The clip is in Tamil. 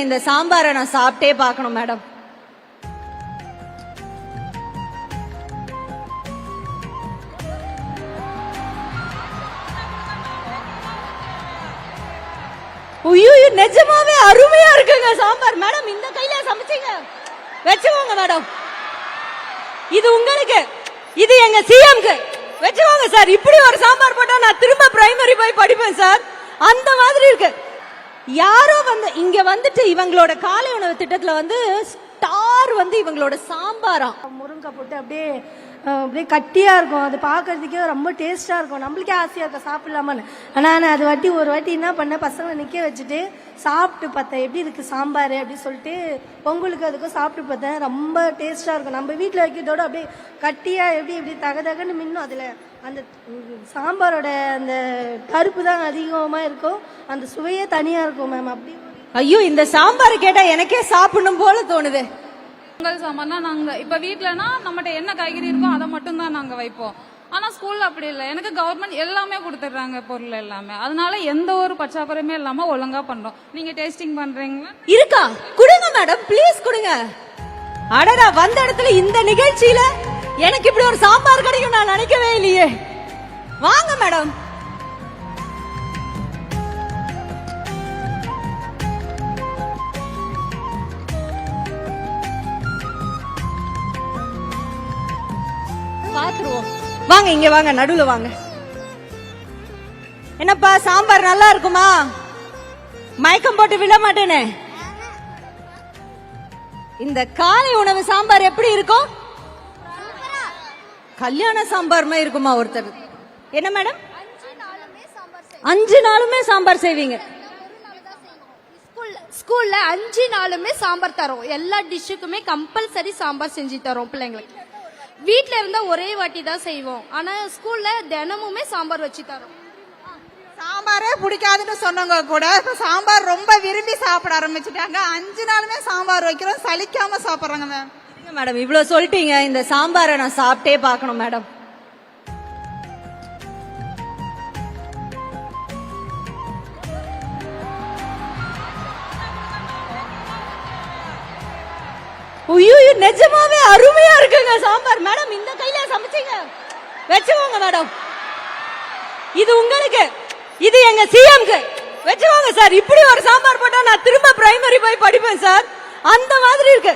இந்த சாம்பாரை நான் சாப்பிட்டே பார்க்கணும் மேடம். ஐயோ, நிஜமாவே அருமையா இருக்குங்க சாம்பார். மேடம், இந்த கையில சமைச்சீங்க, வச்சுக்கோங்க மேடம். இது உங்களுக்கு, இது எங்க சிஎம்க்கு வச்சுக்கோங்க சார். இப்படி ஒரு சாம்பார் போட்டா நான் திரும்ப பிரைமரி போய் படிப்பேன் சார். அந்த மாதிரி இருக்கு. யாரோ வந்து இங்க வந்துட்டு இவங்களோட காலை உணவு திட்டத்துல வந்து ஸ்டார் வந்து இவங்களோட சாம்பாரா முருங்கை போட்டு அப்படியே அப்படியே கட்டியா இருக்கும். அது பாக்குறதுக்கே ரொம்ப டேஸ்டா இருக்கும். நம்மளுக்கே ஆசையா இருக்கும் சாப்பிடலாமான்னு. ஆனா நான் அது ஒரு வாட்டி என்ன பண்ண, பசங்களை நிக்க வச்சுட்டு சாப்பிட்டு பார்த்தேன் எப்படி இருக்கு சாம்பார் அப்படின்னு சொல்லிட்டு. பொங்கலுக்கு அதுக்கும் சாப்பிட்டு பார்த்தேன். ரொம்ப டேஸ்டா இருக்கும். நம்ம வீட்டில் வைக்கிறதோட அப்படியே கட்டியா எப்படி தகன்னு மின்னும். அதுல அந்த சாம்பாரோட அந்த கருப்பு தான் அதிகமா இருக்கும். அந்த சுவையே தனியா இருக்கும் மேம். அப்படி ஐயோ, இந்த சாம்பார் கேட்டா எனக்கே சாப்பிடணும் போல தோணுது. பொங்கல் சாம்பார்னா நாங்க இப்ப வீட்டுலனா நம்மகிட்ட என்ன காய்கறி இருக்கோ அதை மட்டும் தான் நாங்க வைப்போம். ஆனா ஸ்கூல்ல அப்படி இல்லை. எனக்கு கவர்மெண்ட் எல்லாமே கொடுத்துடுறாங்க, பொருள் எல்லாமே. அதனால எந்த ஒரு பற்றாக்குறையுமே இல்லாம ஒழுங்கா பண்றோம். நீங்க டேஸ்டிங் பண்றீங்களா? இருக்கா? கொடுங்க மேடம், ப்ளீஸ் கொடுங்க. அடடா, வந்த இடத்துல இந்த நிகழ்ச்சியில எனக்கு இப்படி ஒரு சாம்பார் கிடைக்கும் நான் நினைக்கவே இல்லையே. வாங்க மேடம். பாத்துருவோம். வாங்க, இங்க வாங்க, நடுவுல வாங்க. என்னப்பா, சாம்பார் நல்லா இருக்குமா? மயக்கம் போட்டு விழ மாட்டேனே. இந்த காலை உணவு சாம்பார் எப்படி இருக்கும்? கல்யாண சாம்பார் மாதிரி இருக்குமா? ஒருத்தர் என்ன மேடம், 5 நாளுமே சாம்பார் செய்வீங்க? ஸ்கூல்ல 5 நாளுமே சாம்பார் தரோம். எல்லா டிஷ்ஷுக்குமே கம்பல்சரி சாம்பார் செஞ்சு தரோம் பிள்ளைங்களுக்கு. வீட்ல இருந்தா ஒரே வாட்டி தான் செய்வோம். ஆனா ஸ்கூல்ல தினமுமே சாம்பார் வச்சு தரோம். சாம்பாரே பிடிக்காதுன்னு சொன்னவங்க கூட இப்ப சாம்பார் ரொம்ப விரும்பி சாப்பிட ஆரம்பிச்சுட்டாங்க. 5 நாளுமே சாம்பார் வைக்கிறோம், சலிக்காம சாப்பிடுறாங்க மேம். மேடம், இவ்வளவு சொல்லிட்டீங்க, இந்த சாம்பாரை நான் சாப்பிட்டே பார்க்கணும் மேடம். ஐயோ, நிஜமாவே அருமையா இருக்குங்க சாம்பார். மேடம், இந்த கையில சமைச்சீங்க, வச்சுக்கோங்க மேடம். இது உங்களுக்கு, இது எங்க சிஎம்க்கு வச்சுக்கோங்க சார். இப்படி ஒரு சாம்பார் போட்டா நான் திரும்ப பிரைமரி போய் படிப்பேன் சார். அந்த மாதிரி இருக்கு.